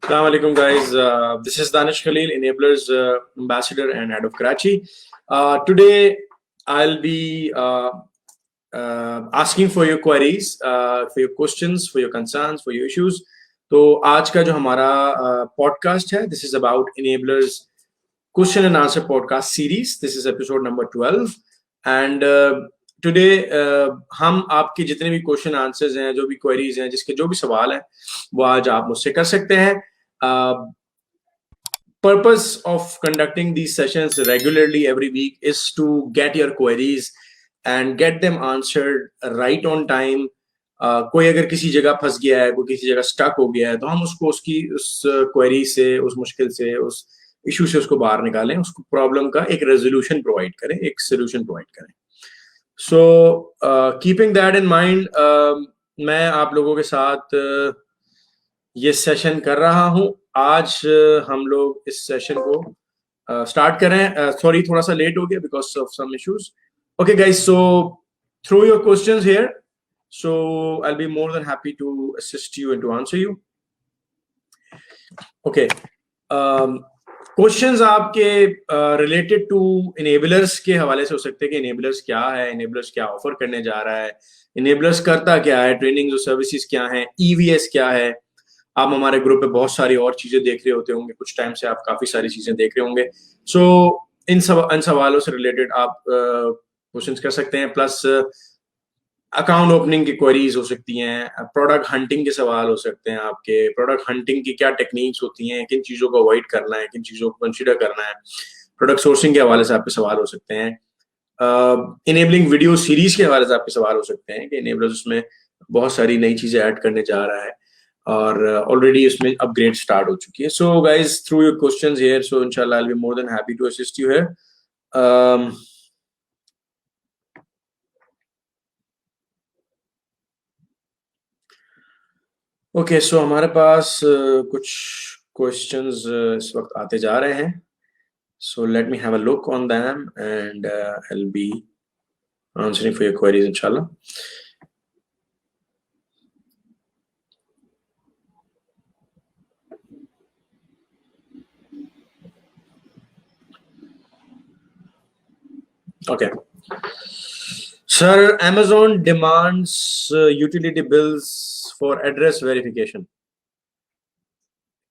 Assalamu alaikum, guys. This is Danish Khalil, Enablers Ambassador and Head of Karachi. Today, I'll be asking for your queries, for your questions, for your concerns, for your issues. तो आज का जो हमारा podcast है, this is about Enablers question and answer podcast series. This is episode number 12. And today हम आपके जितने भी क्वेश्चन आंसर्स हैं, जो भी क्वेरीज हैं, जिसके जो भी सवाल हैं, वो आज आप मुझसे कर सकते हैं. Purpose of conducting these sessions regularly every week is to get your queries and get them answered right on time. कोई अगर किसी जगह फंस गया है, कोई किसी जगह स्टक हो गया है, तो हम उसको उस क्वेरी से, उस मुश्किल से, उस इशू से उसको बाहर निकालें, उसको प्रॉब्लम का एक रेजोल्यूशन प्रोवाइड करें, एक सोल्यूशन प्रोवाइड करें. So keeping that in mind, मैं आप लोगों के साथ ये सेशन कर रहा हूं. आज हम लोग इस सेशन को स्टार्ट कर रहे हैं. सॉरी, थोड़ा सा लेट हो गया because of some issues. Okay guys, so throw your questions here, so I'll be more than happy to assist you and to answer you. Okay, questions आपके रिलेटेड टू इनेबलर्स के हवाले से हो सकते हैं कि इनेबलर्स क्या है, इनेबलर्स क्या ऑफर करने जा रहा है, इनेबलर्स करता क्या है, ट्रेनिंग और सर्विसेज क्या है, ईवीएस क्या है. आप हमारे ग्रुप पे बहुत सारी और चीजें देख रहे होते होंगे, कुछ टाइम से आप काफी सारी चीजें देख रहे होंगे. सो इन सवालों से रिलेटेड आप क्वेश्चंस कर सकते हैं. प्लस अकाउंट ओपनिंग की क्वेरीज हो सकती हैं, प्रोडक्ट हंटिंग के सवाल हो सकते हैं आपके, प्रोडक्ट हंटिंग की क्या टेक्निक्स होती हैं, किन चीज़ों को अवॉइड करना है, किन चीज़ों को कंसीडर करना है, प्रोडक्ट सोर्सिंग के हवाले से आपके सवाल हो सकते हैं. इनेबलिंग वीडियो सीरीज के हवाले से आपके सवाल हो सकते हैं कि इनेबलर्स उसमें बहुत सारी नई चीज़ें ऐड करने जा रहा है और ऑलरेडी उसमें अपग्रेड स्टार्ट हो चुकी है. So guys, through your questions here, so इंशाल्लाह I will be more than happy to assist you here. Okay, so हमारे पास कुछ क्वेश्चंस इस वक्त आते जा रहे हैं. So let me have a look on them and I will be answering for your queries इंशाल्लाह. Okay. Sir, Amazon demands utility bills for address verification.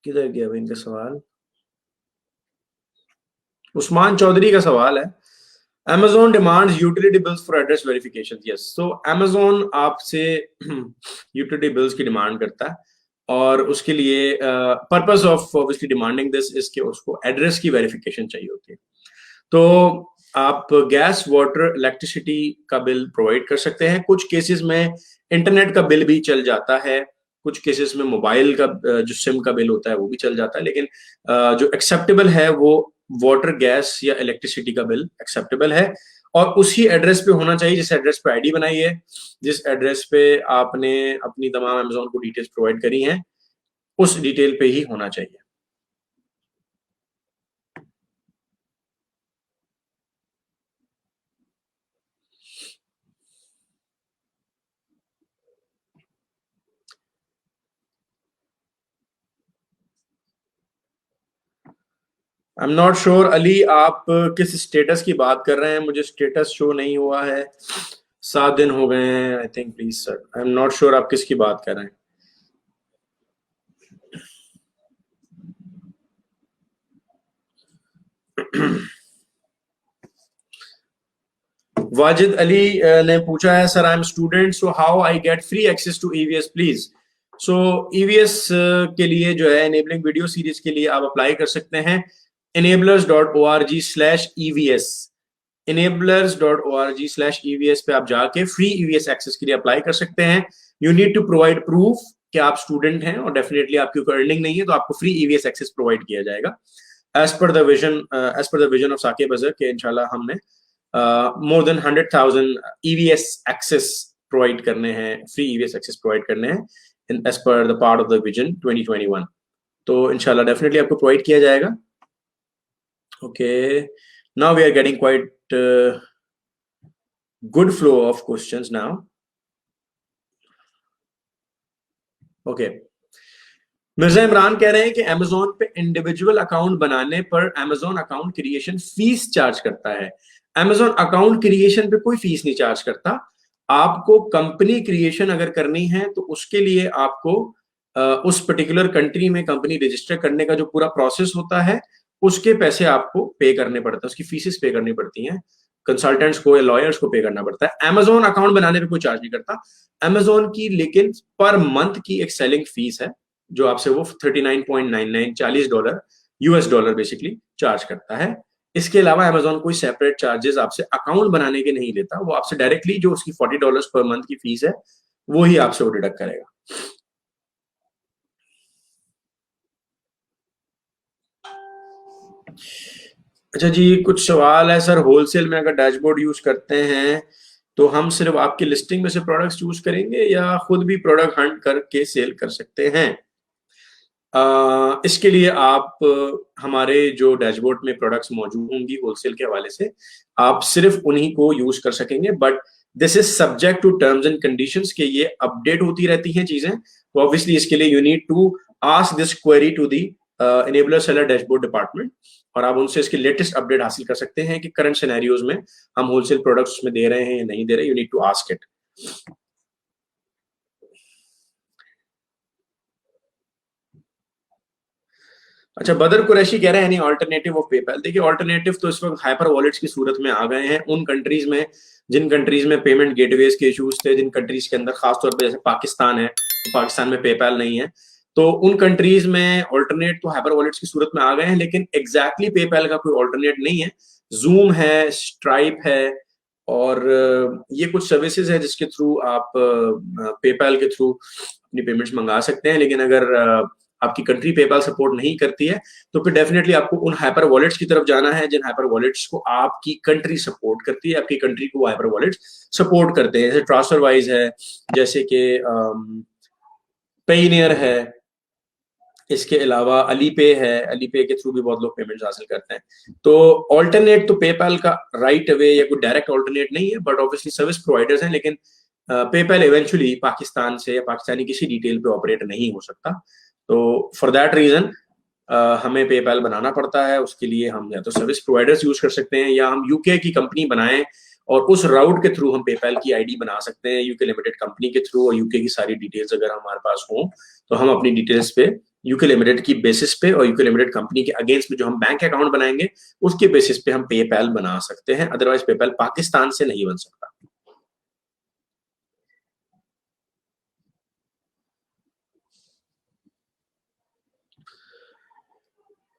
किधर गया भाई इनका सवाल? उस्मान चौधरी का सवाल है. Amazon demands utility bills for address verification. Yes. So Amazon आपसे utility bills की डिमांड करता है और उसके लिए purpose of obviously demanding this is कि उसको एड्रेस की वेरिफिकेशन चाहिए होती है. तो आप गैस, वाटर, इलेक्ट्रिसिटी का बिल प्रोवाइड कर सकते हैं. कुछ केसेस में इंटरनेट का बिल भी चल जाता है, कुछ केसेस में मोबाइल का जो सिम का बिल होता है वो भी चल जाता है. लेकिन जो एक्सेप्टेबल है वो वाटर, गैस या इलेक्ट्रिसिटी का बिल एक्सेप्टेबल है और उसी एड्रेस पे होना चाहिए जिस एड्रेस पे आईडी बनाई है, जिस एड्रेस पे आपने अपनी तमाम अमेज़न को डिटेल्स प्रोवाइड करी हैं, उस डिटेल पे ही होना चाहिए. I am not sure Ali, आप किस स्टेटस की बात कर रहे हैं? मुझे स्टेटस शो नहीं हुआ है, 7 दिन हो गए हैं I think. Please sir, I am not sure आप किसकी बात कर रहे हैं. वाजिद अली ने पूछा है, sir I am student, so how I get free access to EVS please. So EVS के लिए जो है, एनेबलिंग वीडियो सीरीज के लिए आप अप्लाई कर सकते हैं enablers.org/evs. enablers.org/evs पे आप जाके फ्री ईवीएस एक्सेस के लिए अप्लाई कर सकते हैं. You need to provide proof कि आप स्टूडेंट हैं और डेफिनेटली आपकी कोई अर्निंग नहीं है, तो आपको फ्री ईवीएस एक्सेस प्रोवाइड किया जाएगा as per the vision of Sakib Azhar के इंशाल्लाह हमने more than 100,000 EVS access provide करने हैं, फ्री EVS access प्रोवाइड करने हैं as per the part of the vision 2021. तो इंशाल्लाह डेफिनेटली आपको प्रोवाइड किया जाएगा. Okay, now we are getting quite good flow of questions now. Okay, Mirza Imran कह रहे हैं कि अमेजोन पे इंडिविजुअल अकाउंट बनाने पर Amazon account creation fees charge करता है। अमेजोन अकाउंट क्रिएशन पे कोई फीस नहीं चार्ज करता। आपको कंपनी क्रिएशन अगर करनी है तो उसके लिए आपको उस पर्टिकुलर कंट्री में कंपनी रजिस्टर करने का जो पूरा प्रोसेस होता है उसके पैसे आपको पे करने पड़ते हैं, उसकी फीसेस पे करनी पड़ती हैं, कंसल्टेंट्स को या लॉयर्स को पे करना पड़ता है। अमेजोन अकाउंट बनाने पे कोई चार्ज नहीं करता अमेजोन की, लेकिन पर मंथ की एक सेलिंग फीस है जो आपसे वो 39.99 $40 यूएस डॉलर बेसिकली चार्ज करता है। इसके अलावा अमेजोन कोई सेपरेट चार्जेस आपसे अकाउंट बनाने के नहीं लेता, वो आपसे डायरेक्टली जो उसकी $40 पर मंथ की फीस है वो ही आपसे वो डिडक्ट करेगा। अच्छा जी, कुछ सवाल है सर, होलसेल में अगर डैशबोर्ड यूज करते हैं तो हम सिर्फ आपकी लिस्टिंग में से प्रोडक्ट्स चूज करेंगे या खुद भी प्रोडक्ट हंट करके सेल कर सकते हैं? इसके लिए आप हमारे जो डैशबोर्ड में प्रोडक्ट्स मौजूद होंगी होलसेल के हवाले से, आप सिर्फ उन्हीं को यूज कर सकेंगे, but this is subject to terms and conditions के ये अपडेट होती रहती हैं चीजें। तो ऑब्वियसली इसके लिए you need to ask this query to the enabler seller dashboard department, और आप उनसे इसके लेटेस्ट अपडेट हासिल कर सकते हैं कि करंट सिनेरियोज में हम होलसेल प्रोडक्ट्स में दे रहे हैं या नहीं दे रहे। You need to ask it. अच्छा, बदर कुरैशी कह रहे हैं एनी ऑल्टरनेटिव ऑफ पेपैल? देखिए, ऑल्टरनेटिव तो इस वक्त हाइपर वॉलेट्स की सूरत में आ गए हैं उन कंट्रीज में जिन कंट्रीज में पेमेंट गेटवेज के इश्यूज थे, जिन कंट्रीज के अंदर खासतौर पर जैसे पाकिस्तान है, तो पाकिस्तान में पेपैल नहीं है, तो उन कंट्रीज में ऑल्टरनेट तो हाइपर वॉलेट्स की सूरत में आ गए हैं, लेकिन एग्जैक्टली पेपैल का कोई ऑल्टरनेट नहीं है। जूम है, स्ट्राइप है, और ये कुछ सर्विसेज है जिसके थ्रू आप पेपैल के थ्रू अपनी पेमेंट्स मंगा सकते हैं। लेकिन अगर आपकी कंट्री पेपैल सपोर्ट नहीं करती है तो फिर डेफिनेटली आपको उन हाइपर वॉलेट्स की तरफ जाना है जिन हाइपर वॉलेट्स को आपकी कंट्री सपोर्ट करती है, आपकी कंट्री को हाइपर वॉलेट्स सपोर्ट करते हैं, जैसे ट्रांसफरवाइज है, जैसे कि पेयनियर है, इसके अलावा अलीपे है, अलीपे के थ्रू भी बहुत लोग पेमेंट्स हासिल करते हैं। तो ऑल्टरनेट तो पेपैल का राइट अवे या कोई डायरेक्ट ऑल्टरनेट नहीं है, बट ऑब्वियसली सर्विस प्रोवाइडर्स हैं, लेकिन पेपैल इवेंचुअली पाकिस्तान से या पाकिस्तानी किसी डिटेल पे ऑपरेट नहीं हो सकता। तो फॉर दैट रीजन हमें पेपैल बनाना पड़ता है। उसके लिए हम या तो सर्विस प्रोवाइडर्स यूज कर सकते हैं या हम यूके की कंपनी बनाएं और उस राउट के थ्रू हम पेपैल की आईडी बना सकते हैं यूके लिमिटेड कंपनी के थ्रू, और यूके की सारी डिटेल्स अगर हमारे पास हो तो हम अपनी डिटेल्स पे यूके लिमिटेड की बेसिस पे और यूके लिमिटेड कंपनी के अगेंस्ट में जो हम बैंक अकाउंट बनाएंगे उसके बेसिस पे हम पेपैल बना सकते हैं। अदरवाइज पेपैल पाकिस्तान से नहीं बन सकता।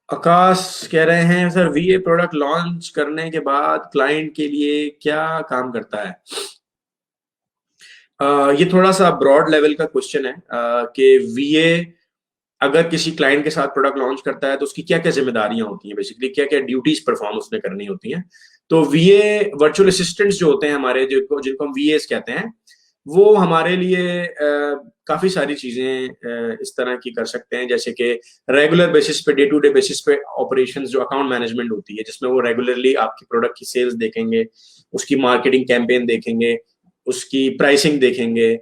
आकाश कह रहे हैं सर, वीए प्रोडक्ट लॉन्च करने के बाद क्लाइंट के लिए क्या काम करता है? ये थोड़ा सा ब्रॉड लेवल का क्वेश्चन है कि वीए अगर किसी क्लाइंट के साथ प्रोडक्ट लॉन्च करता है तो उसकी क्या क्या जिम्मेदारियां होती हैं, बेसिकली क्या क्या ड्यूटीज परफॉर्म उसने करनी होती हैं। तो वीए वर्चुअल असिस्टेंट्स जो होते हैं हमारे, जिनको जिनको हम वीएस कहते हैं, वो हमारे लिए काफी सारी चीजें इस तरह की कर सकते हैं, जैसे कि रेगुलर बेसिस पे, डे टू डे बेसिस पे ऑपरेशंस, जो अकाउंट मैनेजमेंट होती है जिसमें वो रेगुलरली आपकी प्रोडक्ट की सेल्स देखेंगे, उसकी मार्केटिंग कैंपेन देखेंगे, उसकी प्राइसिंग देखेंगे,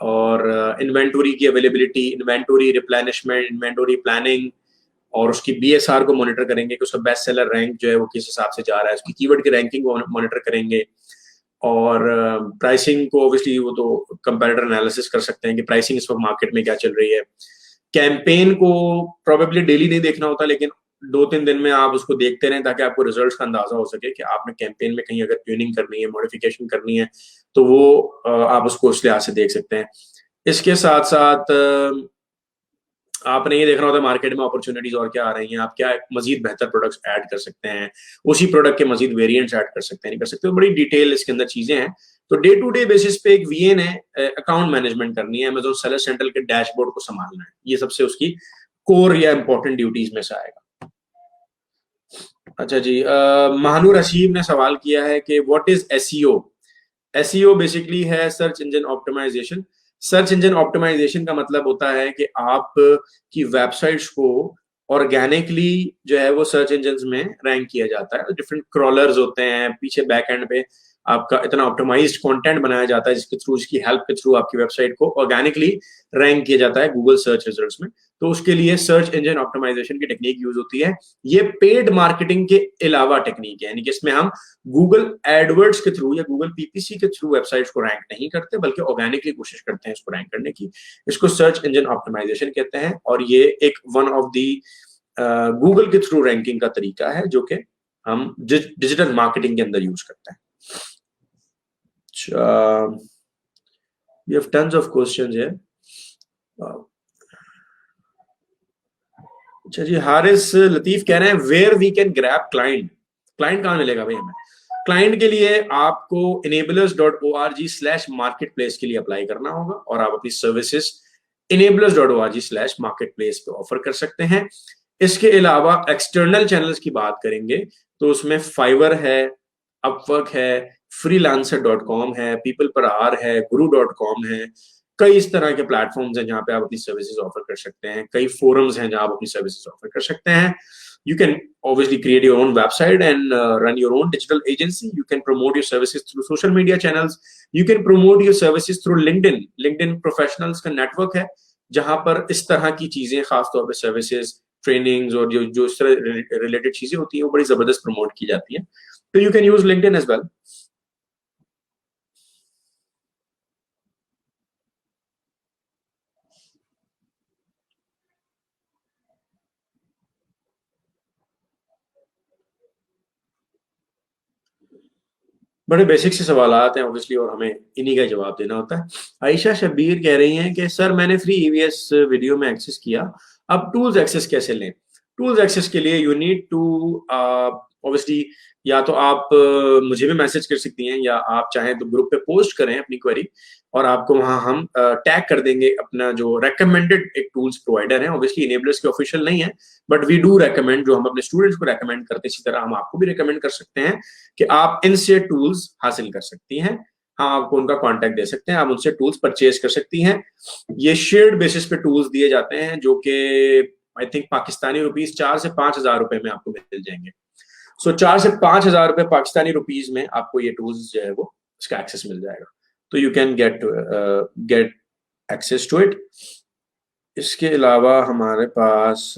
और इन्वेंटोरी की availability, inventory replenishment, inventory planning, और उसकी बीएसआर को मॉनिटर करेंगे कि उसका बेस्ट सेलर रैंक जो है वो किस हिसाब से जा रहा है, उसकी कीवर्ड की रैंकिंग को मॉनिटर करेंगे, और प्राइसिंग को ऑब्वियसली वो तो कंपैरेटर एनालिसिस कर सकते हैं कि प्राइसिंग इस वक्त मार्केट में क्या चल रही है। कैंपेन को प्रोबेबली डेली नहीं देखना होता, लेकिन 2-3 दिन में आप उसको देखते रहें ताकि आपको रिजल्ट्स का अंदाजा हो सके कि आपने कैंपेन में कहीं अगर ट्यूनिंग करनी है, मॉडिफिकेशन करनी है, तो वो आप उसको उस लिहाज से देख सकते हैं। इसके साथ साथ आपने ये देखना होता है मार्केट में अपॉर्चुनिटीज और क्या आ रही हैं, आप क्या मजीद बेहतर प्रोडक्ट्स ऐड कर सकते हैं, उसी प्रोडक्ट के मजीद वेरिएंट्स ऐड कर सकते हैं, नहीं कर सकते, तो बड़ी डिटेल इसके अंदर चीजें हैं। तो डे टू डे बेसिस पे एक वीए ने अकाउंट मैनेजमेंट करनी है, अमेजोन सेलर सेंट्रल के डैशबोर्ड को संभालना है, ये सबसे उसकी कोर या इंपॉर्टेंट ड्यूटीज में से आएगा। अच्छा जी, महानूर हसीब ने सवाल किया है कि what is SEO? SEO basically है search engine optimisation. Search engine optimisation का मतलब होता है कि आप की वेबसाइट्स को ऑर्गेनिकली जो है वो सर्च इंजन में रैंक किया जाता है। डिफरेंट क्रॉलर्स होते हैं पीछे बैक एंड पे, आपका इतना ऑप्टिमाइज्ड कंटेंट बनाया जाता है जिसके थ्रू, इसकी हेल्प के थ्रू आपकी वेबसाइट को ऑर्गेनिकली रैंक किया जाता है गूगल सर्च रिजल्ट्स में। तो उसके लिए सर्च इंजन ऑप्टिमाइजेशन की टेक्निक यूज होती है। ये पेड मार्केटिंग के अलावा टेक्निक है, यानी कि इसमें हम गूगल एडवर्ड्स के थ्रू या गूगल पीपीसी के थ्रू वेबसाइट्स को रैंक नहीं करते, बल्कि ऑर्गेनिकली कोशिश करते हैं इसको रैंक करने की। इसको सर्च इंजन ऑप्टिमाइजेशन कहते हैं, और ये एक वन ऑफ दी गूगल के थ्रू रैंकिंग का तरीका है जो कि हम डिजिटल मार्केटिंग के अंदर यूज करते हैं। We have tons of questions here. अच्छा जी, हारिस लतीफ कह रहे हैं where we can grab client. Client कहाँ मिलेगा भाई हमें? क्लाइंट के लिए आपको enablers.org/marketplace के लिए अप्लाई करना होगा, और आप अपनी सर्विसेज enablers.org/marketplace पे ऑफर कर सकते हैं। इसके अलावा एक्सटर्नल चैनल्स की बात करेंगे तो उसमें फाइवर है, अपवर्क है, freelancer.com है, पीपल पर आर है, guru.com है। कई इस तरह के प्लेटफॉर्म्स हैं जहां पे आप अपनी सर्विसेज ऑफर कर सकते हैं। कई फोरम्स हैं जहां आप अपनी सर्विसेज ऑफर कर सकते हैं। You can obviously create your own website and run your own digital agency. You can promote your services through social media channels. You can promote your services through LinkedIn. LinkedIn professionals का network है जहां पर इस तरह की चीजें, खासतौर पे सर्विसेज, ट्रेनिंग्स और जो इस तरह रिलेटेड चीजें होती हैं वो बड़ी जबरदस्त प्रमोट की जाती हैं। तो you can use LinkedIn as well. बड़े बेसिक से सवाल आते हैं ऑब्वियसली, और हमें इन्हीं का जवाब देना होता है। आयशा शब्बीर कह रही हैं कि सर मैंने फ्री ईवीएस वीडियो में एक्सेस किया, अब टूल्स एक्सेस कैसे लें? टूल्स एक्सेस के लिए यू नीड टू ऑब्वियसली, या तो आप मुझे भी मैसेज कर सकती हैं, या आप चाहें तो ग्रुप पे पोस्ट करें अपनी क्वेरी, और आपको वहां हम टैग कर देंगे अपना जो रेकमेंडेड एक टूल्स प्रोवाइडर है। ऑब्वियसली इनेबलर्स के ऑफिशियल नहीं है, बट वी डू रेकमेंड, जो हम अपने स्टूडेंट्स को रेकमेंड करते हैं इसी तरह हम आपको भी रेकमेंड कर सकते हैं कि आप इनसे टूल्स हासिल कर सकती हैं। हाँ, आपको उनका कांटेक्ट दे सकते हैं, आप उनसे टूल्स परचेज कर सकती हैं। ये शेयर्ड बेसिस पे टूल्स दिए जाते हैं जो कि आई थिंक पाकिस्तानी रुपीज 4 से 5,000 रुपए में आपको मिल जाएंगे। सो 4 से 5,000 रुपए पाकिस्तानी रुपीज में आपको ये टूल्स जो है वो इसका एक्सेस मिल जाएगा। तो you can get access to it. इसके अलावा हमारे पास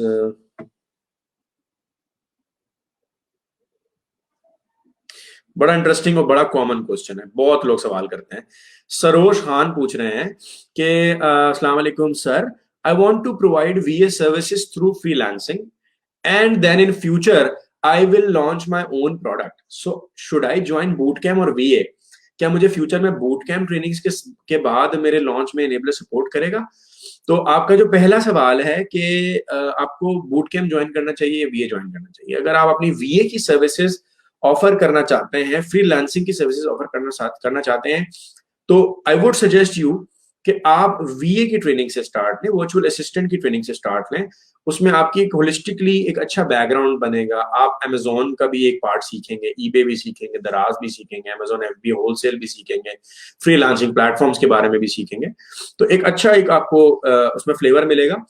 बड़ा इंटरेस्टिंग और बड़ा कॉमन क्वेश्चन है, बहुत लोग सवाल करते हैं। सरोज खान पूछ रहे हैं कि अस्सलाम वालेकुम sir, I want to provide VA services through freelancing and then in future I will launch my own product, so should I join boot camp और वीए? क्या मुझे फ्यूचर में बूट कैम्प ट्रेनिंग्स के बाद मेरे लॉन्च में enabler support करेगा? तो आपका जो पहला सवाल है कि आपको बूट कैम्प ज्वाइन करना चाहिए या वीए ज्वाइन करना चाहिए। अगर आप अपनी वीए की सर्विसेज ऑफर करना चाहते हैं, फ्रीलांसिंग की सर्विसेज ऑफर करना चाहते हैं, तो आई वुड सजेस्ट यू कि आप वीए की ट्रेनिंग से स्टार्ट लें, वर्चुअल असिस्टेंट की ट्रेनिंग से स्टार्ट लें। उसमें आपकी एक होलिस्टिकली एक अच्छा बैकग्राउंड बनेगा। आप अमेजोन का भी एक पार्ट सीखेंगे, ईबे भी सीखेंगे, दराज भी सीखेंगे, अमेजोन एफबी होलसेल भी सीखेंगे, फ्रीलांसिंग प्लेटफॉर्म्स के बारे में भी सीखेंगे। तो एक अच्छा एक आपको उसमें फ्लेवर मिलेगा।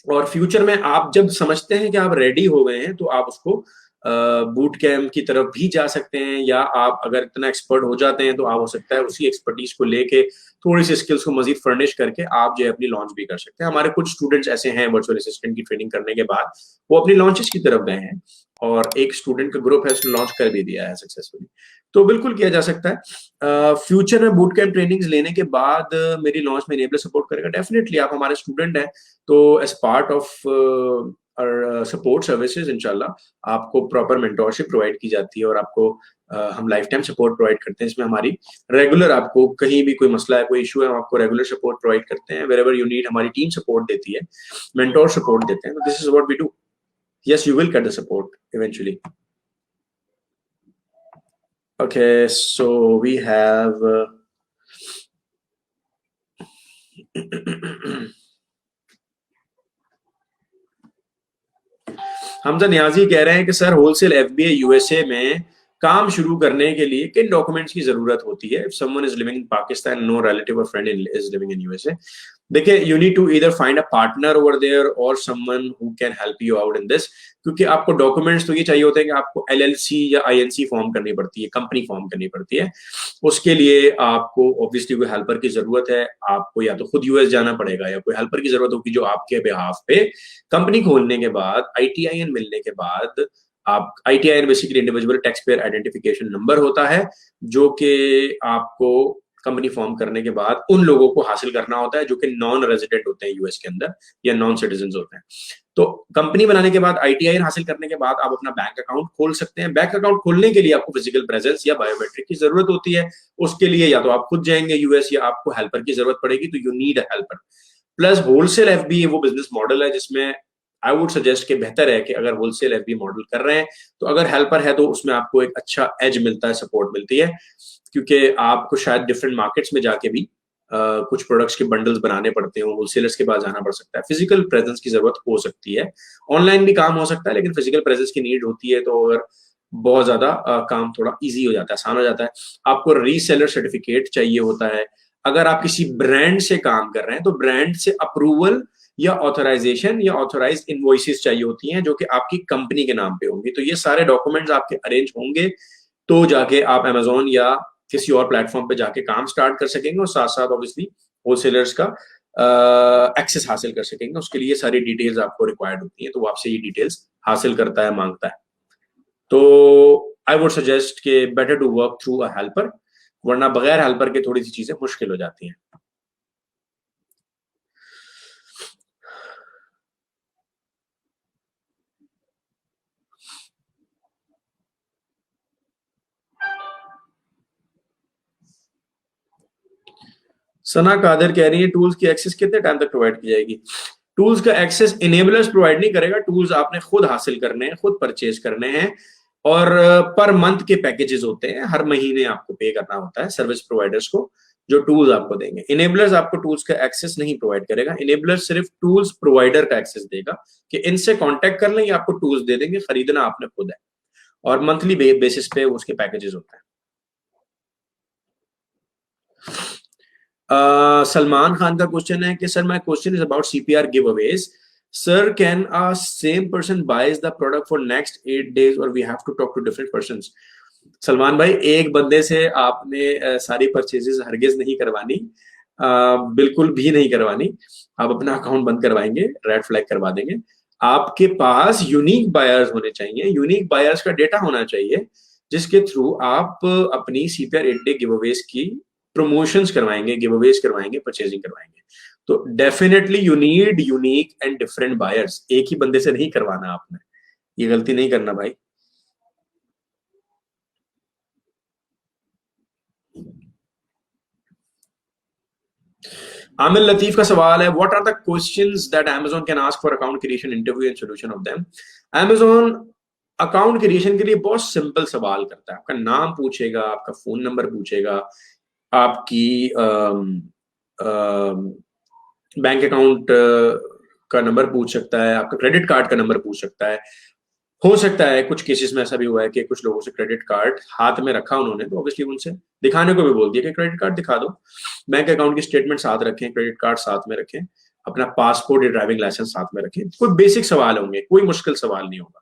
और फ्यूचर में आप जब समझते हैं कि आप रेडी हो गए हैं, तो आप उसको बूट कैम्प की तरफ भी जा सकते हैं, या आप अगर इतना एक्सपर्ट हो जाते हैं तो आप हो सकता है उसी एक्सपर्टीज को लेके थोड़ी सी स्किल्स को मजीद फर्निश करके आप जो है अपनी लॉन्च भी कर सकते हैं। हमारे कुछ स्टूडेंट्स ऐसे हैं वर्चुअल असिस्टेंट की ट्रेनिंग करने के बाद वो अपनी लॉन्चेस की तरफ गए हैं, और एक स्टूडेंट का ग्रुप है उसने लॉन्च कर भी दिया है सक्सेसफुली। तो बिल्कुल किया जा सकता है। फ्यूचर में बूट कैम्प ट्रेनिंग्स लेने के बाद मेरी लॉन्च में इनेबलर सपोर्ट करेगा, डेफिनेटली आप हमारे स्टूडेंट हैं, तो एज पार्ट ऑफ और सपोर्ट सर्विसेज इंशाल्लाह आपको प्रॉपर मेंटोरशिप प्रोवाइड की जाती है, और आपको हम लाइफ टाइम सपोर्ट प्रोवाइड करते हैं। इसमें हमारी रेगुलर, आपको कहीं भी कोई मसला है, कोई इशू है, हम आपको रेगुलर सपोर्ट प्रोवाइड करते हैं। वेरेवर यू नीड हमारी टीम सपोर्ट देती है, मेंटोर सपोर्ट देते हैं। This is what we do. Yes, you will get the support eventually. Okay, so we have Hamza Niazi कह रहे हैं कि सर होलसेल एफबीए यूएसए में काम शुरू करने के लिए किन डॉक्यूमेंट्स की जरूरत होती है? If someone is living in Pakistan, no relative और friend is living in USA, देखिए, you need to either find a partner over there और someone who can help you out in this, क्योंकि आपको डॉक्यूमेंट्स तो ये चाहिए होते हैं कि आपको एलएलसी या आईएनसी फॉर्म करनी पड़ती है, कंपनी फॉर्म करनी पड़ती है। उसके लिए आपको ऑब्वियसली कोई हेल्पर की जरूरत है, आपको या तो खुद यूएस जाना पड़ेगा या कोई हेल्पर की जरूरत होगी जो आपके बिहाफ पे कंपनी खोलने के बाद, आईटीआईएन मिलने के बाद, आप ITIN basically individual taxpayer identification number होता है, जो कि आपको कंपनी फॉर्म करने के बाद उन लोगों को हासिल करना होता है जो कि नॉन रेजिडेंट होते हैं यूएस के अंदर या नॉन सिटीजन होते हैं। तो कंपनी बनाने के बाद, आईटीआईएन हासिल करने के बाद आप अपना बैंक अकाउंट खोल सकते हैं। बैंक अकाउंट खोलने के लिए आपको फिजिकल प्रेजेंस या बायोमेट्रिक की जरूरत होती है। उसके लिए या तो आप खुद जाएंगे यूएस या आपको हेल्पर की जरूरत पड़ेगी, तो you need a helper. Plus wholesale FB वो बिजनेस मॉडल है जिसमें आई वुड सजेस्ट कि बेहतर है कि अगर होलसेल एफबी मॉडल कर रहे हैं तो अगर हेल्पर है तो उसमें आपको एक अच्छा एज मिलता है, सपोर्ट मिलती है, क्योंकि आपको शायद डिफरेंट मार्केट्स में जाके भी कुछ प्रोडक्ट्स के बंडल्स बनाने पड़ते हो, होलसेलर्स के पास जाना पड़ सकता है, फिजिकल प्रेजेंस की जरूरत हो सकती है। ऑनलाइन भी काम हो सकता है लेकिन फिजिकल प्रेजेंस की नीड होती है, तो अगर बहुत ज्यादा काम थोड़ा इजी हो जाता है, आसान हो जाता है। आपको रीसेलर सर्टिफिकेट चाहिए होता है। अगर आप किसी ब्रांड से काम कर रहे हैं तो ब्रांड से अप्रूवल या ऑथराइजेशन या ऑथराइज इनवॉइसेस चाहिए होती हैं जो कि आपकी कंपनी के नाम पे होंगी। तो ये सारे डॉक्यूमेंट्स आपके अरेंज होंगे तो जाके आप अमेजोन या किसी और प्लेटफॉर्म पे जाके काम स्टार्ट कर सकेंगे और साथ साथ ऑब्वियसली होलसेलर्स का एक्सेस हासिल कर सकेंगे। उसके लिए सारी डिटेल्स आपको रिक्वायर्ड होती है, तो वो आपसे ये डिटेल्स हासिल करता है, मांगता है। तो आई वुड सजेस्ट कि better to work through a helper, वरना बगैर हेल्पर के थोड़ी सी चीजें मुश्किल हो जाती हैं। सना कादर कह रही है टूल्स की एक्सेस कितने टाइम तक प्रोवाइड की जाएगी? टूल्स का एक्सेस इनेबलर्स प्रोवाइड नहीं करेगा, टूल्स आपने खुद हासिल करने हैं, खुद परचेज करने हैं, और पर मंथ के पैकेजेस होते हैं, हर महीने आपको पे करना होता है सर्विस प्रोवाइडर्स को जो टूल्स आपको देंगे। इनेबलर्स आपको टूल्स का एक्सेस नहीं प्रोवाइड करेगा, इनेबलर्स सिर्फ टूल्स प्रोवाइडर का एक्सेस देगा कि इनसे कॉन्टेक्ट कर लें, आपको टूल्स दे देंगे, खरीदना आपने खुद है, और मंथली बेसिस पे उसके पैकेजेस होते हैं। सलमान खान का क्वेश्चन है कि sir my question is about CPR giveaways, sir can a same person buys the product for next 8 days और we have to talk to different persons? Salman भाई, एक बंदे से आपने सारी परचेजेस हरगिज नहीं करवानी, बिल्कुल भी नहीं करवानी। आप अपना अकाउंट बंद करवाएंगे, रेड फ्लैग करवा देंगे। आपके पास यूनिक बायर्स होने चाहिए, यूनिक बायर्स का डेटा होना चाहिए जिसके थ्रू आप अपनी सीपीआर 8 day गिव अवेज की प्रमोशंस करवाएंगे, गिव अवेज करवाएंगे, परचेजिंग करवाएंगे। तो definitely you need unique and different buyers, एक ही बंदे से नहीं करवाना आपने, ये गलती नहीं करना भाई। आमिर लतीफ का सवाल है, what are the questions that Amazon can ask for account creation interview and solution of them? Amazon account creation के लिए बहुत सिंपल सवाल करता है, आपका नाम पूछेगा, आपका फोन नंबर पूछेगा, आपकी बैंक अकाउंट का नंबर पूछ सकता है, आपका क्रेडिट कार्ड का नंबर पूछ सकता है। हो सकता है कुछ केसेस में ऐसा भी हुआ है कि कुछ लोगों से क्रेडिट कार्ड हाथ में रखा उन्होंने, तो ऑब्वियसली उनसे दिखाने को भी बोल दिया कि क्रेडिट कार्ड दिखा दो। बैंक अकाउंट की स्टेटमेंट साथ रखें, क्रेडिट कार्ड साथ में रखें, अपना पासपोर्ट या ड्राइविंग लाइसेंस साथ में रखें। कोई बेसिक सवाल होंगे, कोई मुश्किल सवाल नहीं होगा,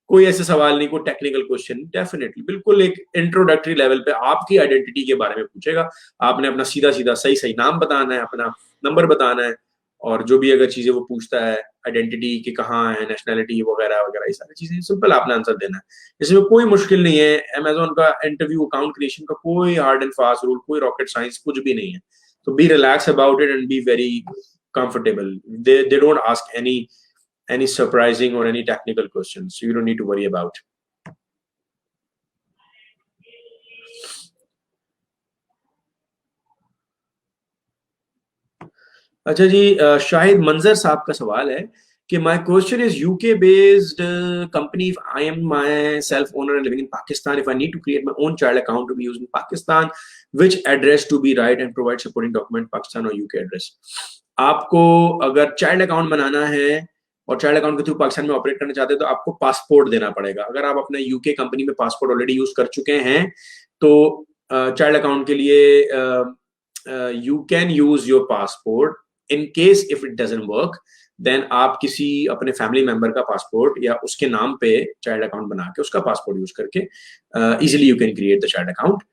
कोई ऐसे सवाल नहीं, कोई टेक्निकल क्वेश्चन, डेफिनेटली बिल्कुल एक इंट्रोडक्टरी लेवल पे आपकी आइडेंटिटी के बारे में पूछेगा। आपने अपना सीधा सीधा सही सही नाम बताना है, अपना नंबर बताना है, और जो भी अगर चीजें वो पूछता है आइडेंटिटी की कहाँ है, नेशनैलिटी वगैरह वगैरह, ये सारी चीजें सिंपल आपने आंसर देना है, इसमें कोई मुश्किल नहीं है। अमेजोन का इंटरव्यू अकाउंट क्रिएशन का कोई हार्ड एंड फास्ट रूल, कोई रॉकेट साइंस कुछ भी नहीं है। तो be relax about it and be very comfortable. They don't ask any surprising or any technical questions, so you don't need to worry about. अच्छा जी, शाहिद मंजर साहब का सवाल है कि my question is UK based company, if I am myself owner and living in Pakistan, if I need to create my own child account to be used in Pakistan, which address to be right and provide supporting document, Pakistan और UK address? आपको अगर child account बनाना है और child account के through Pakistan में operate करना चाहते हैं तो आपको पासपोर्ट देना पड़ेगा। अगर आप अपने यूके कंपनी में पासपोर्ट ऑलरेडी यूज कर चुके हैं तो चाइल्ड अकाउंट के लिए you can use your passport in case if it doesn't work, then आप किसी अपने फैमिली मेंबर का पासपोर्ट या उसके नाम पे चाइल्ड अकाउंट बना के उसका पासपोर्ट यूज करके easily you can create the child account.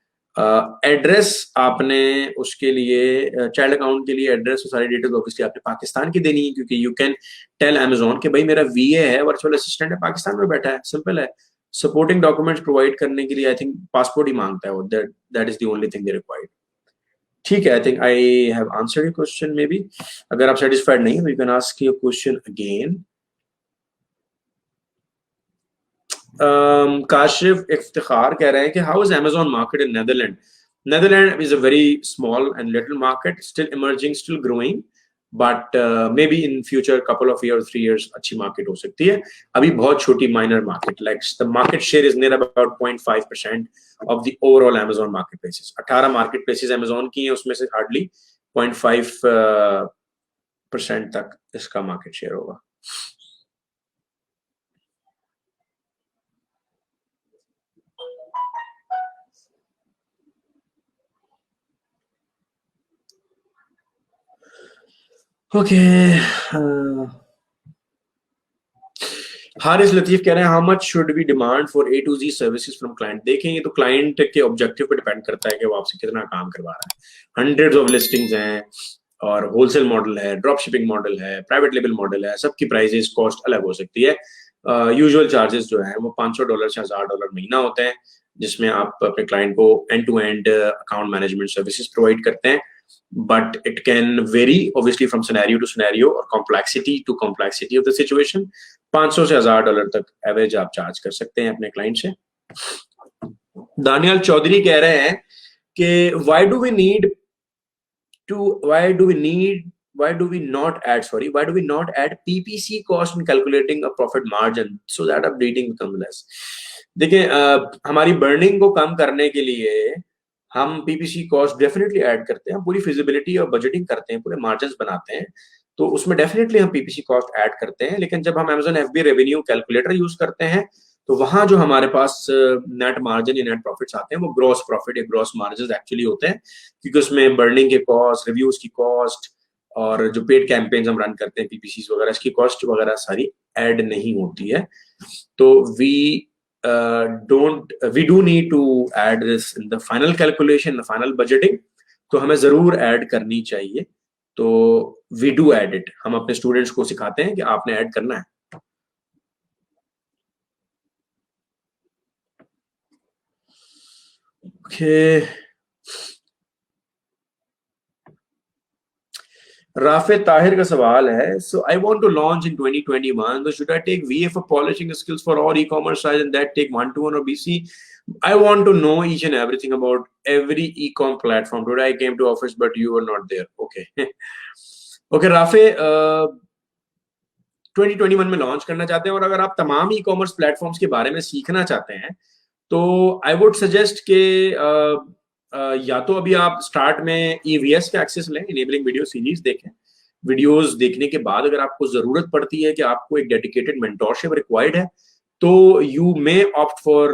Address आपने उसके लिए चाइल्ड अकाउंट के लिए एड्रेस और सारी डिटेल्स ऑब्वियसली आपने पाकिस्तान की देनी है, क्योंकि यू कैन टेल अमेजोन कि भाई मेरा वीए है, वर्चुअल असिस्टेंट है, पाकिस्तान में बैठा है, सिंपल है। सपोर्टिंग डॉक्यूमेंट्स प्रोवाइड करने के लिए आई थिंक पासपोर्ट ही मांगता है वो, that is the only thing they required. ठीक है, I think I have answered your question may be. अगर आप सेटिस्फाइड नहीं है you can ask your question again. Kashif Iftikhar कह रहे हैं कि how is Amazon market in Netherland? Netherland is a very small and little market, still emerging, still growing, but may be in future couple of year 3 years अच्छी market हो सकती है। अभी बहुत छोटी minor market, like the market share is near about 0.5% of the overall Amazon market places. 18 market places Amazon की हैं, उसमें से हार्डली 0.5% तक इसका मार्केट शेयर होगा। ओके, हारिस लतीफ कह रहे हैं how much should be demand for A to Z services from client? देखें ये तो क्लाइंट के ऑब्जेक्टिव पर डिपेंड करता है कि वो आपसे कितना काम करवा रहा है। हंड्रेड्स ऑफ लिस्टिंग्स हैं और होलसेल मॉडल है, ड्रॉप शिपिंग मॉडल है, प्राइवेट लेबल मॉडल है, सबकी प्राइसेस कॉस्ट अलग हो सकती है। यूजुअल चार्जेस जो है वो $500 से $1000 महीना होते हैं, जिसमें आप अपने क्लाइंट को end to end account management services provide करते हैं। But it can vary obviously from scenario to scenario or complexity to complexity of the situation. 500 से $1000 तक एवरेज आप चार्ज कर सकते हैं अपने क्लाइंट से। दानियल चौधरी कह रहे हैं कि why do we not add PPC cost in calculating a profit margin so that our bleeding becomes less? देखिए हमारी बर्निंग को कम करने के लिए हम पीपीसी कॉस्ट डेफिनेटली ऐड करते हैं, पूरी फिजिबिलिटी और बजटिंग करते हैं, पूरे मार्जिन्स बनाते हैं, तो उसमें डेफिनेटली हम पीपीसी कॉस्ट ऐड करते हैं। लेकिन जब हम Amazon FBA revenue calculator use करते हैं तो वहां जो हमारे पास नेट मार्जिन या नेट प्रॉफिट्स आते हैं वो ग्रॉस प्रॉफिट या ग्रॉस मार्जिन एक्चुअली होते हैं, क्योंकि उसमें बर्निंग के कॉस्ट, रिव्यूज की कॉस्ट और जो पेड कैंपेन्स हम रन करते हैं पीपीसी वगैरह, इसकी कॉस्ट वगैरह सारी ऐड नहीं होती है। तो we do need to add this in the final calculation, the final budgeting, तो हमें जरूर ऐड करनी चाहिए। तो we do add it, हम अपने स्टूडेंट्स को सिखाते हैं कि आपने ऐड करना है। Okay. राफे ताहिर का सवाल है, so I want to launch in 2021, so should I take VA for polishing skills for all e-commerce sites and that take 1-to-1 or BC? I want to know each and everything about every e-com platform. Today I came to office but you were not there. Okay. Okay, Rafe 2021 में launch करना चाहते हैं और अगर आप तमाम e-commerce platforms के बारे में सीखना चाहते हैं तो आई वुड सजेस्ट के या तो अभी आप स्टार्ट में EVS का एक्सेस लें, इनेबलिंग वीडियो सीरीज देखें। वीडियोस देखने के बाद अगर आपको जरूरत पड़ती है कि आपको एक डेडिकेटेड मेंटोरशिप रिक्वायर्ड है तो you may opt for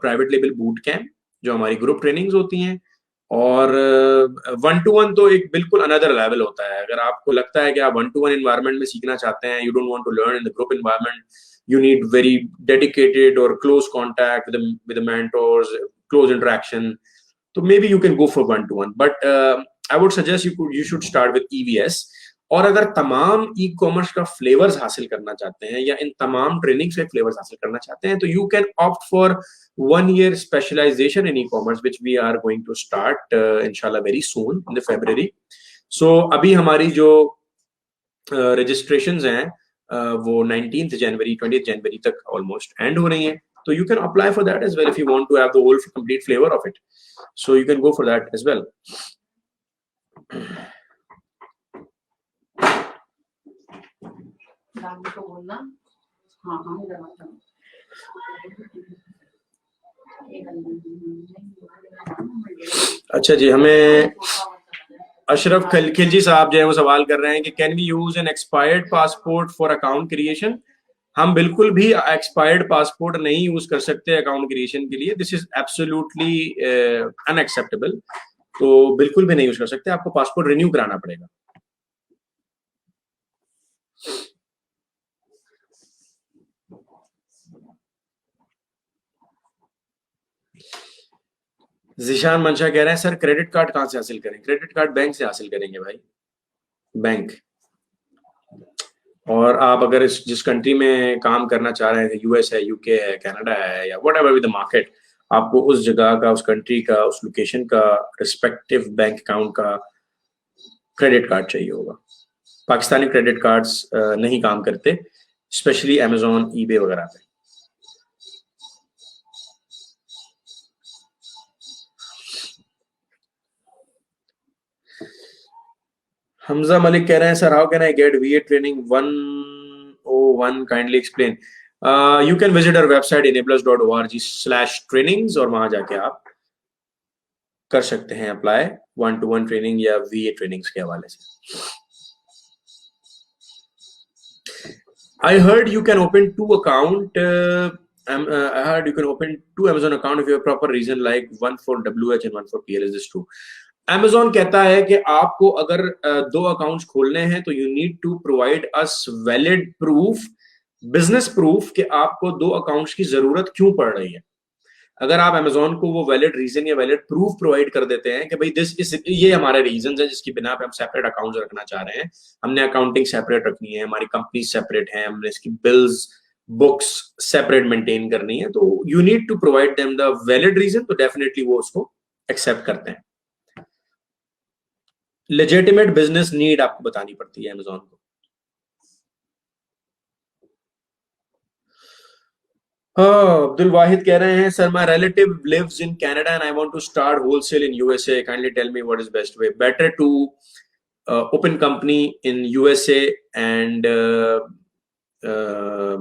private level boot camp, जो हमारी ग्रुप ट्रेनिंग्स होती हैं। और 1-to-1 तो एक बिल्कुल अनदर लेवल होता है। अगर आपको लगता है कि आप 1-to-1 एनवायरनमेंट में सीखना चाहते हैं, you don't want to learn in the group environment, you need very dedicated or close contact with the mentors, close interaction, so maybe you can go for 1-to-1, but I would suggest you should start with EVS। और अगर तमाम e-commerce का flavours हासिल करना चाहते हैं या इन तमाम ट्रेनिंग्स के फ्लेवर्स हासिल करना चाहते हैं तो you can opt for 1 year specialisation in ecommerce which we are going to start इंशाल्लाह very soon in the February। सो अभी हमारी जो रजिस्ट्रेशंस हैं वो 19th January 20th January तक ऑलमोस्ट एंड हो रही हैं, तो you can apply for that as well if you want to have the whole complete flavor of it, so you can go for that as well। अच्छा जी, हमें अशरफ खिलजी साहब जो है वो सवाल कर रहे हैं कि can we use an expired passport for account creation? हम बिल्कुल भी एक्सपायर्ड पासपोर्ट नहीं यूज कर सकते अकाउंट क्रिएशन के लिए, दिस इज एब्सोल्युटली अनएक्सेप्टेबल। तो बिल्कुल भी नहीं यूज कर सकते, आपको पासपोर्ट रिन्यू कराना पड़ेगा। जिशान मंशा कह रहे हैं सर क्रेडिट कार्ड कहां से हासिल करें? क्रेडिट कार्ड बैंक से हासिल करेंगे भाई, बैंक। और आप अगर जिस कंट्री में काम करना चाह रहे हैं, यूएस है, यूके है, कनाडा है, या what ever with the market, आपको उस जगह का, उस कंट्री का, उस लोकेशन का रिस्पेक्टिव बैंक अकाउंट का क्रेडिट कार्ड चाहिए होगा। पाकिस्तानी क्रेडिट कार्ड्स नहीं काम करते, स्पेशली अमेजोन, ईबे वगैरह पे। हमजा मलिक कह रहे हैं sir how can I get VA training 101, kindly explain. You can visit our website enablers.org/trainings, और वहां जाके आप कर सकते हैं अप्लाई 1-to-1 ट्रेनिंग या वीए ट्रेनिंग्स के हवाले से। I heard you can open 2 account. I heard you can open 2 Amazon account if you have proper reason, like one for WH and one for PL. Is this true? Amazon कहता है कि आपको अगर 2 accounts खोलने हैं तो you need to provide us valid proof, business proof कि आपको 2 अकाउंट्स की जरूरत क्यों पड़ रही है। अगर आप Amazon को वो वैलिड रीजन या वैलिड प्रूफ प्रोवाइड कर देते हैं कि भाई ये हमारे रीजन है जिसकी बिना पे हम सेपरेट अकाउंट रखना चाह रहे हैं, हमने अकाउंटिंग सेपरेट रखनी है, हमारी कंपनी सेपरेट है, हमने इसकी बिल्स बुक्स सेपरेट मेंटेन करनी है, तो you need to provide them the valid reason, तो डेफिनेटली वो उसको एक्सेप्ट करते हैं। लेजिटिमेट बिजनेस नीड आपको बतानी पड़ती है Amazon को। अब्दुल वाहिद कह रहे हैं sir my relative lives in Canada and I want to start wholesale in USA, kindly tell me what is best way. Better to open company in USA and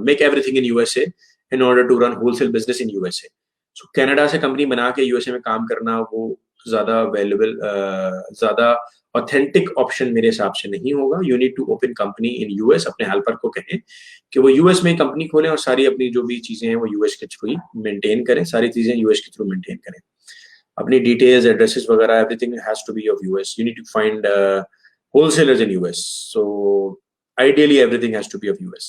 make everything in USA in order to run wholesale business in USA. So Canada से company बना के USA में काम करना वो ज्यादा valuable, ज्यादा authentic option मेरे हिसाब से नहीं होगा। You need to open company in US. अपने हेल्पर को कहें कि वो यूएस में कंपनी खोलें और सारी अपनी जो भी चीजें हैं वो यूएस के थ्रू ही मेंटेन करें, सारी चीजें यूएस के थ्रू मेंटेन करें, अपनी डिटेल्स, एड्रेसेस वगैरह, everything has to be of US. You need to find wholesalers in US, so ideally everything has to be of US.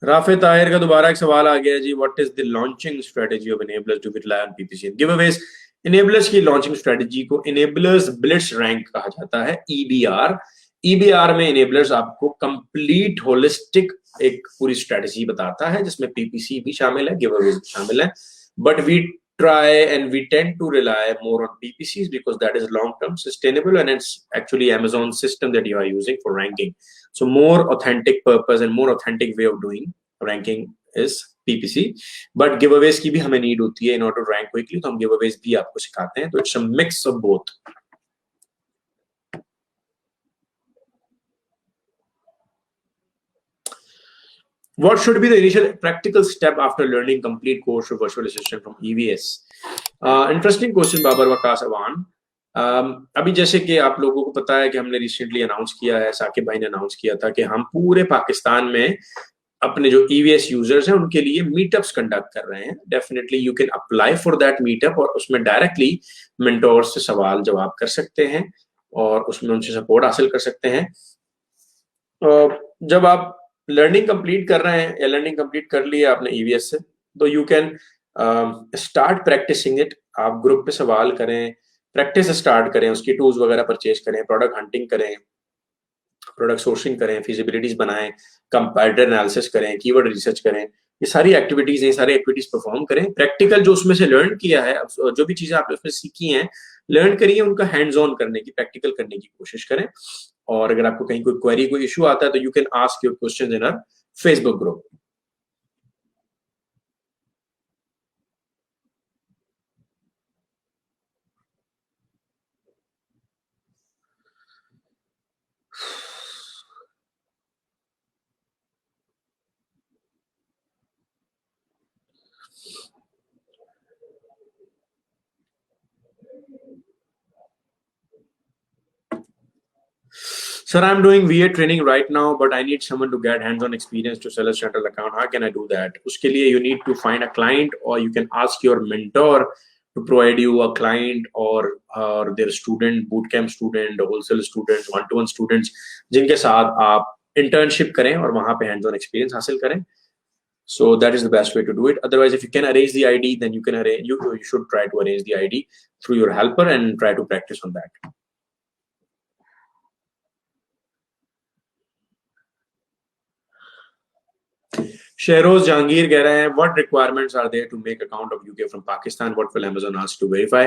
Rafay Tahir का दोबारा एक सवाल आ गया ji, what is the launching strategy of Enablers to rely on PPC and giveaways. Enablers की launching strategy को Enablers blitz rank कहा जाता है, ईबीआर। ईबीआर में इनेबलर्स आपको कंप्लीट होलिस्टिक एक पूरी स्ट्रेटजी बताता है जिसमें पीपीसी भी शामिल है, गिवअवेज भी शामिल है, but we try and we tend to rely more on PPCs because that is long-term sustainable and it's actually Amazon's system that you are using for ranking. So more authentic purpose and more authentic way of doing ranking is PPC. But giveaways की भी हमें need होती है in order to rank quickly, तो हम giveaways भी आपको सिखाते हैं, तो it's a mix of both. What should be the initial practical step after learning complete course of virtual assistant from EVS? Interesting question, Babar Waqas Awan. अभी जैसे कि आप लोगों को पता है कि हमने रिसेंटली अनाउंस किया है, साकिब भाई ने अनाउंस किया था कि हम पूरे पाकिस्तान में अपने जो EVS यूजर्स हैं उनके लिए मीटअप्स कंडक्ट कर रहे हैं। Definitely you can apply for that meetup और उसमें डायरेक्टली मेंटोर से सवाल जवाब कर सकते हैं और उसमें उनसे सपोर्ट हासिल कर सकते हैं। जब आप लर्निंग कंप्लीट कर रहे हैं या लर्निंग कंप्लीट कर लिया आपने EVS से, तो you can start practicing it. आप ग्रुप पे सवाल करें, प्रैक्टिस स्टार्ट करें, उसकी टूल्स वगैरह परचेज करें, प्रोडक्ट हंटिंग करें, प्रोडक्ट सोर्सिंग करें, फिजिबिलिटीज बनाएं, कंपैरेटर एनालिसिस करें, कीवर्ड रिसर्च करें। ये सारी एक्टिविटीज हैं, सारी एक्टिविटीज परफॉर्म करें। प्रैक्टिकल जो उसमें से लर्न किया है, जो भी चीजें आपने उसमें सीखी हैं, लर्न करिए, उनका हैंड्स ऑन करने की, प्रैक्टिकल करने की कोशिश करें। और अगर आपको कहीं कोई क्वेरी, कोई इशू आता है तो you can ask your questions in our Facebook group. Sir, I'm doing VA training right now, but I need someone to get hands-on experience to sell a central account. How can I do that? उसके लिए you need to find a client or you can ask your mentor to provide you a client or their student, boot camp student, wholesale students, one-to-one students, जिनके साथ आप internship करें और वहाँ पे hands-on experience हासिल करें. So that is the best way to do it. Otherwise, if you can arrange the ID, then you can arrange. You should try to arrange the ID through your helper and try to practice on that. Sheroz Jahangir कह रहे हैं what requirements are there to make account of UK from Pakistan? What will Amazon ask to verify?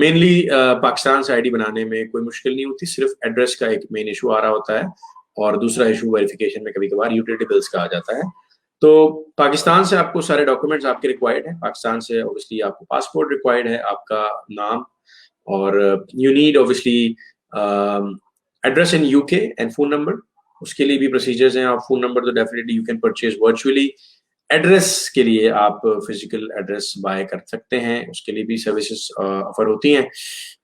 Mainly Pakistan से ID बनाने में कोई मुश्किल नहीं होती, सिर्फ एड्रेस का एक मेन इशू आ रहा होता है और दूसरा इशू वेरिफिकेशन में कभी कभार यूटिलिटी बिल्स का आ जाता है. तो पाकिस्तान से आपको सारे डॉक्यूमेंट्स आपके रिक्वायर्ड है. पाकिस्तान से ऑब्वियसली आपको पासपोर्ट रिक्वायर्ड है, आपका नाम, और you need obviously address in UK and phone number. उसके लिए भी प्रोसीजर्स हैं. आप फोन नंबर तो definitely you can purchase virtually. Address के लिए आप फिजिकल एड्रेस बाय कर सकते हैं, उसके लिए भी सर्विसेज ऑफर होती हैं.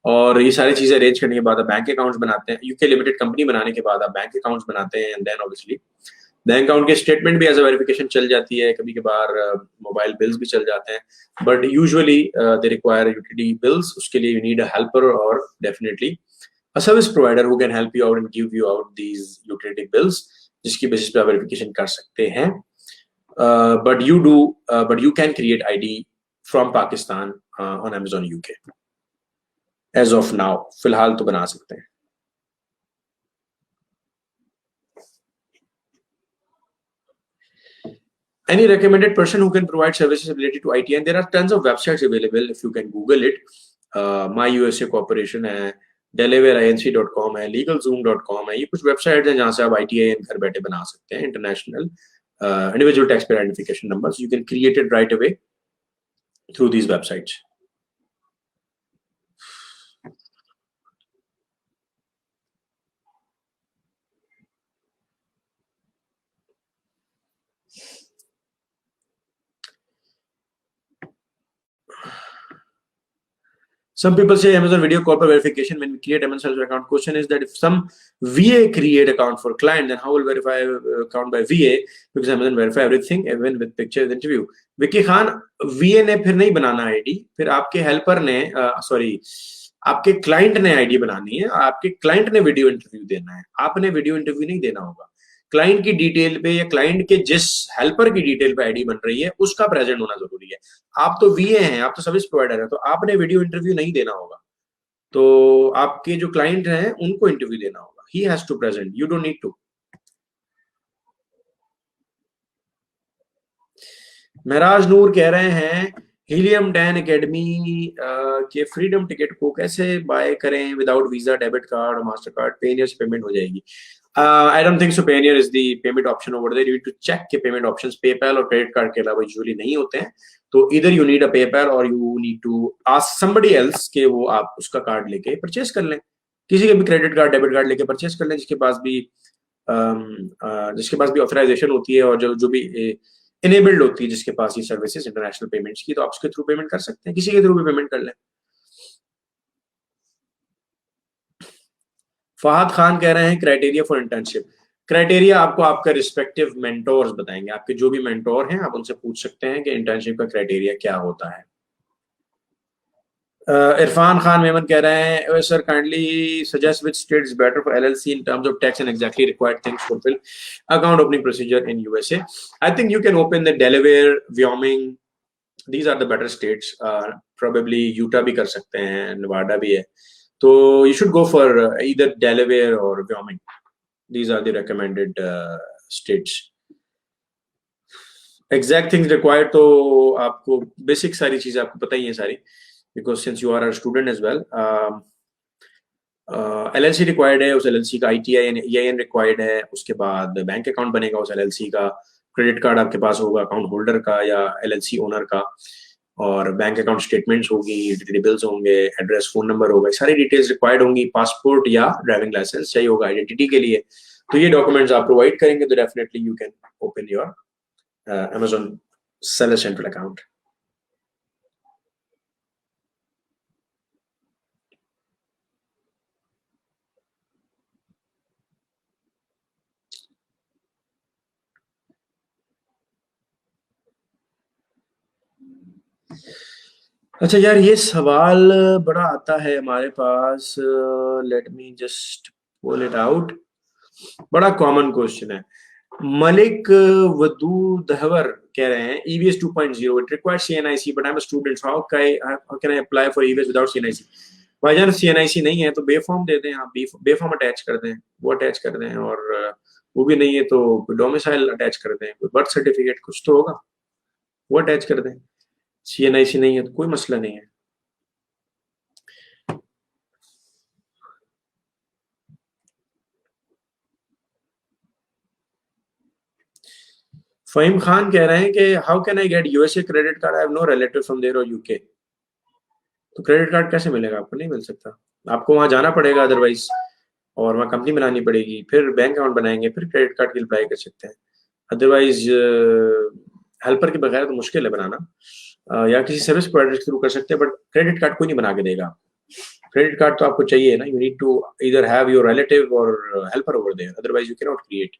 और ये सारी चीजें अरेंज करने के बाद आप बैंक अकाउंट्स बनाते हैं. यूके लिमिटेड कंपनी बनाने के बाद आप बैंक अकाउंट्स बनाते हैं and then obviously bank account के स्टेटमेंट भी एज अ वेरिफिकेशन चल जाती है. कभी कभार मोबाइल बिल्स भी चल जाते हैं, but usually they require utility bills. उसके लिए यू नीड अ हेल्पर और definitely a service provider who can help you out and give you out these utility bills, जिसकी बेसिस पे आप वेरिफिकेशन कर सकते हैं. but you can create ID from Pakistan on Amazon UK as of now. फिलहाल तो बना सकते हैं. Any recommended person who can provide services related to IT? And there are tons of websites available if you can Google it. My USA Corporation है, DelawareINC.com है, LegalZoom.com है. ये कुछ वेबसाइट हैं जहाँ से आप ITIN घर बैठे बना सकते हैं. International individual taxpayer identification numbers. You can create it right away through these websites. Some people say Amazon video call for verification when we create Amazon Seller account. Question is that if some VA create account for client, then how will verify account by VA? Because Amazon verify everything even with picture with interview. Vicky Khan, VA ने फिर नहीं बनाना ID, फिर आपके helper ने आपके client ने ID बनानी है. आपके क्लाइंट ने वीडियो इंटरव्यू देना है, आपने वीडियो इंटरव्यू नहीं देना होगा. क्लाइंट की डिटेल पे या क्लाइंट के जिस हेल्पर की डिटेल पे आईडी बन रही है उसका प्रेजेंट होना जरूरी है. आप तो वीए हैं, आप तो सर्विस प्रोवाइडर है, तो आपने वीडियो इंटरव्यू नहीं देना होगा. तो आपके जो क्लाइंट हैं उनको इंटरव्यू देना होगा. He has to present, you don't need to. Mehraj Noor कह रहे हैं हीलियम 10 एकेडमी के फ्रीडम टिकट को कैसे बाय करें विदाउट वीजा, डेबिट कार्ड और मास्टर कार्ड? पेनियर से पेमेंट हो जाएगी. I don't think so. Payoneer is the payment option over there. You need to check के payment options. PayPal और credit card के अलावा usually नहीं होते हैं. तो either you need a PayPal or you need to ask somebody else कि वो आप उसका कार्ड लेके परचेज कर लें. किसी के भी क्रेडिट कार्ड, डेबिट कार्ड लेके परचेज कर लें जिसके पास भी ऑथराइजेशन होती है और जो भी इनेबल्ड होती है, जिसके पास ये सर्विसेज इंटरनेशनल पेमेंट्स की, तो आप उसके थ्रू पेमेंट कर सकते हैं. किसी के थ्रू भी पेमेंट कर लें. फहद खान कह रहे हैं क्राइटेरिया फॉर इंटर्नशिप. क्राइटेरिया आपको आपका रिस्पेक्टिव मेंटोर्स बताएंगे. आपके जो भी मेंटोर हैं आप उनसे पूछ सकते हैं कि इंटर्नशिप का क्राइटेरिया क्या होता है. इरफान खान मेमन कह रहे हैं sir kindly suggest which state is better for LLC in terms of tax and exactly required things fulfill account opening procedure in USA. I think you can open the Delaware, Wyoming. These are the better states. Probably Utah भी कर सकते हैं, Nevada भी है. So you should go for either Delaware or Wyoming. These are the recommended states. Exact things required तो आपको basic सारी चीजें आपको पता ही है सारी, because since you are a student as well. LLC required है, उस LLC का ITI EIN required है. उसके बाद बैंक अकाउंट बनेगा उस LLC का. क्रेडिट कार्ड आपके पास होगा अकाउंट होल्डर का या LLC ओनर का, और बैंक अकाउंट स्टेटमेंट्स होगी, यूटिलिटी बिल्स होंगे, एड्रेस, फोन नंबर होगा, सारी डिटेल्स रिक्वायर्ड होंगी. पासपोर्ट या ड्राइविंग लाइसेंस चाहिए होगा आइडेंटिटी के लिए. तो ये डॉक्यूमेंट्स आप प्रोवाइड करेंगे तो definitely you can open your Amazon Seller Central account. अच्छा यार, ये सवाल बड़ा आता है हमारे पास। Let me just pull it out. बड़ा कॉमन क्वेश्चन है। मलिक वदूदहवर कह रहे हैं EVS 2.0 it requires CNIC but I am a student, how can I apply for EVS without CNIC? भाईजान CNIC नहीं है तो बेफॉर्म दे दें आप, बेफॉर्म अटैच कर दें, वो अटैच कर दें। और वो भी नहीं है तो डोमिसाइल अटैच कर दें, कोई बर्थ सर्टिफिकेट कुछ तो होगा, वो अटैच कर दें। CNIC नहीं है तो कोई मसला नहीं है। फहीम खान कह रहे हैं कि how can I get USA credit card, I have no relative from there और UK। तो क्रेडिट कार्ड कैसे मिलेगा आपको? नहीं मिल सकता, आपको वहां जाना पड़ेगा अदरवाइज, और वहाँ कंपनी बनानी पड़ेगी, फिर बैंक अकाउंट बनाएंगे, फिर क्रेडिट कार्ड की अप्लाई कर सकते हैं। अदरवाइज हेल्पर के बगैर तो मुश्किल है बनाना। या किसी सर्विस प्रोवाइडर के थ्रू कर सकते हैं, बट क्रेडिट कार्ड कोई नहीं बना के देगा। क्रेडिट कार्ड तो आपको चाहिए ना, you need to either have your relative और helper over there, otherwise you can not create.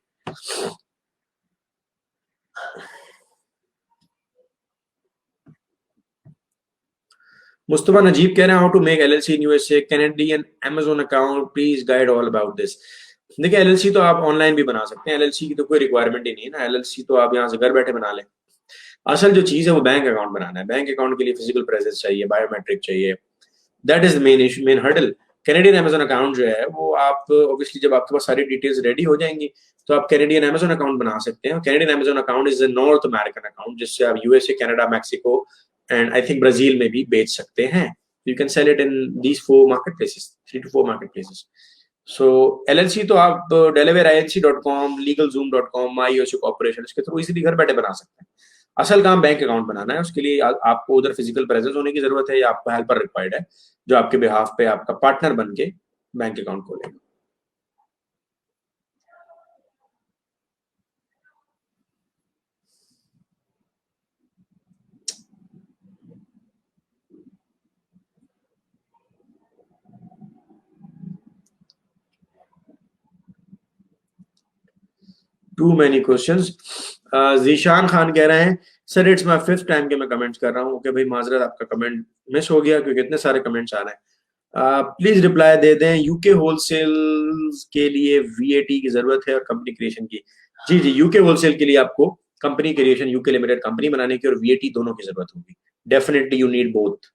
Mustafa Najeeb कह रहे हैं how to make LLC in USA Canadian Amazon account, please guide all about this. देखिए LLC तो आप ऑनलाइन भी बना सकते हैं, LLC की तो कोई रिक्वायरमेंट ही नहीं है ना, LLC तो आप यहाँ से घर बैठे बना लें। असल जो चीज है वो बैंक अकाउंट बनाना है, बैंक अकाउंट के लिए फिजिकल प्रेजेंस चाहिए, बायोमेट्रिक चाहिए, that is main issue, main hurdle. Canadian Amazon account जो है वो आप ऑब्वियसली जब आपके पास सारी डिटेल्स रेडी हो जाएंगी तो आप कैनेडियन Amazon अकाउंट बना सकते हैं। Canadian Amazon account is a north American account जिससे आप USA, Canada, Mexico and I think Brazil में भी बेच सकते हैं। You can sell it in these 4 market places, 3 to 4 market places. So LLC तो आप डेलावेयर ILC.com, LegalZoom.com, माई corporation, इसके थ्रू इजीली घर बैठे बना सकते हैं। असल काम बैंक अकाउंट बनाना है, उसके लिए आपको उधर फिजिकल प्रेजेंस होने की जरूरत है या आपको हेल्पर रिक्वायर्ड है जो आपके बिहाफ पे आपका पार्टनर बन के बैंक अकाउंट खोलेगा। Too many questions. Zeeshan Khan कह रहे हैं sir it's my fifth time के मैं कमेंट्स कर रहा हूँ। ओके भाई, माजरत आपका कमेंट मिस हो गया क्योंकि इतने सारे कमेंट्स आ रहे हैं। प्लीज रिप्लाई दे दें। यूके होलसेल के लिए VAT की जरूरत है और कंपनी क्रिएशन की। जी जी, यूके होलसेल के लिए आपको company creation UK limited company बनाने की और VAT दोनों की जरूरत होगी। Definitely you need both.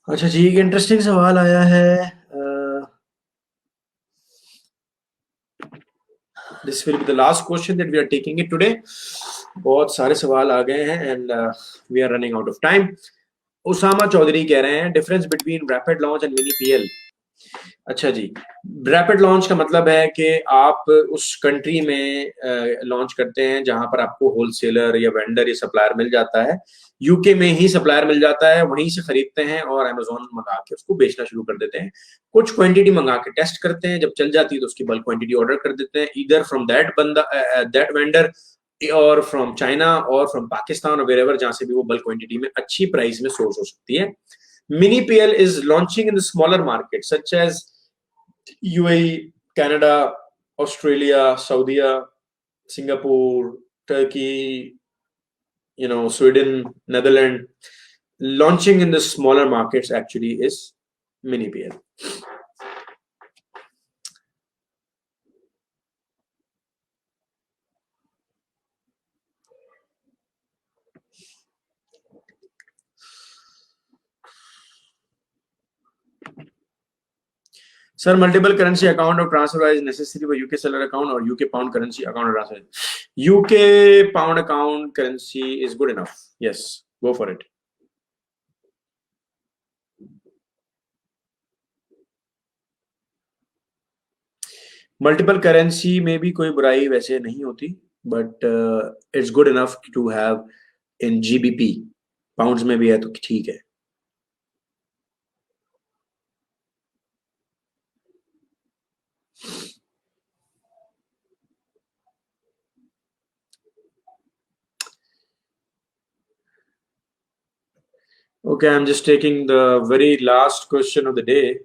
अच्छा जी, एक इंटरेस्टिंग सवाल आया है। This will be the last question that we are taking it today. बहुत सारे सवाल आ गए हैं and we are running out of time. Usama Chaudhry कह रहे हैं difference between rapid launch and mini PL। अच्छा जी, रैपिड लॉन्च का मतलब है कि आप उस कंट्री में लॉन्च करते हैं जहां पर आपको होलसेलर या वेंडर या सप्लायर मिल जाता है। यूके में ही सप्लायर मिल जाता है, वहीं से खरीदते हैं और अमेजोन मंगा के उसको बेचना शुरू कर देते हैं। कुछ क्वांटिटी मंगा के टेस्ट करते हैं, जब चल जाती है तो उसकी बल्क क्वांटिटी ऑर्डर कर देते हैं, इधर फ्रॉम दैट बंदा, दैट वेंडर, और फ्रॉम चाइना और फ्रॉम पाकिस्तान और वेरेवर, जहां से भी वो बल्क क्वांटिटी में अच्छी प्राइस में सोर्स हो सकती है। Mini PL is launching in the smaller market such as UAE, Canada, Australia, Saudi, Singapore, Turkey, Sweden, Netherlands. Launching in the smaller markets actually is mini PL. Sir, multiple currency account of transfer is necessary for UK seller account or UK pound currency account of transfer? UK pound account currency is good enough. Yes, go for it. Multiple currency में भी कोई बुराई वैसे नहीं होती, but it's good enough to have in GBP। Pounds में भी है तो ठीक है। Okay, I'm just taking the very last question of the day.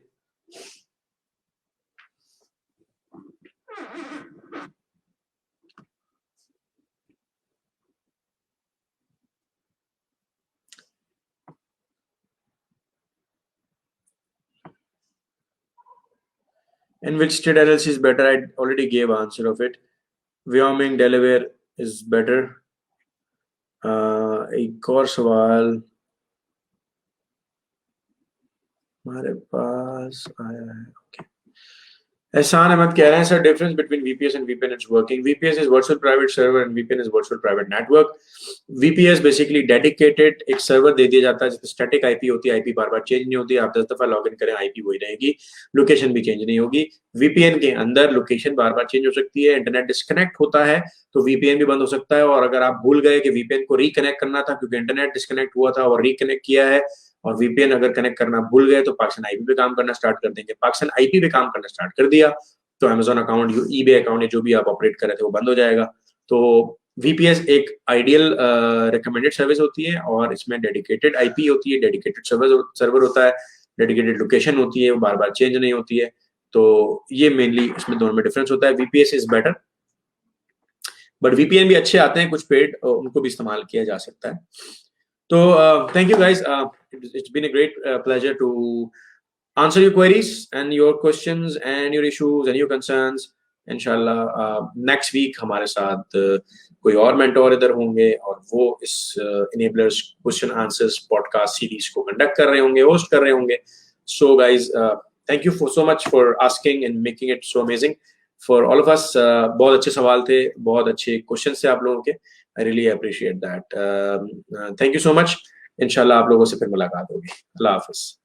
In which state LLC is better? I already gave answer of it. Wyoming, Delaware is better. एक और सवाल हमारे पास आया है. Okay. Ehsan Ahmed कह रहे हैं sir difference between VPS and VPN it's working. VPS is virtual private server and VPN is virtual private network. VPS basically dedicated एक सर्वर दे दिया जाता है जिसमें स्टैटिक आईपी होती है, आईपी बार बार चेंज नहीं होती, आप 10 दफा लॉगिन करें आईपी वही रहेगी, लोकेशन भी चेंज नहीं होगी. VPN के अंदर लोकेशन बार बार चेंज हो सकती है, इंटरनेट डिस्कनेक्ट होता है तो VPN भी बंद हो सकता है. और अगर आप भूल गए कि VPN को रिकनेक्ट करना था क्योंकि इंटरनेट डिस्कनेक्ट हुआ था और रिकनेक्ट किया है और VPN अगर कनेक्ट करना भूल गए तो पाकिस्तान आईपी पे काम करना स्टार्ट कर देंगे. पाकिस्तान आईपी पे काम करना स्टार्ट कर दिया तो Amazon अकाउंट, eBay अकाउंट, जो भी आप ऑपरेट कर रहे थे वो बंद हो जाएगा. तो VPS एक आइडियल रिकमेंडेड सर्विस होती है और इसमें डेडिकेटेड आईपी होती है, डेडिकेटेड सर्वर होता है, डेडिकेटेड लोकेशन होती है, वो बार बार चेंज नहीं होती है. तो ये मेनली इसमें दोनों में डिफरेंस होता है. VPS is better but VPN भी अच्छे आते हैं कुछ पेड, उनको भी इस्तेमाल किया जा सकता है. तो thank you guys. It's been a great pleasure to answer your queries and your questions and your issues and your concerns. इंशाल्लाह नेक्स्ट वीक हमारे साथ कोई और मेंटोर इधर होंगे और वो इस enablers question answers podcast series को कंडक्ट कर रहे होंगे, होस्ट कर रहे होंगे. So guys thank you for so much for asking and making it so amazing for all of us. बहुत अच्छे सवाल थे, बहुत अच्छे क्वेश्चन थे आप लोगों के. I really appreciate that. Thank you so much. इंशाल्लाह आप लोगों से फिर मुलाकात होगी. अल्लाह हाफिज.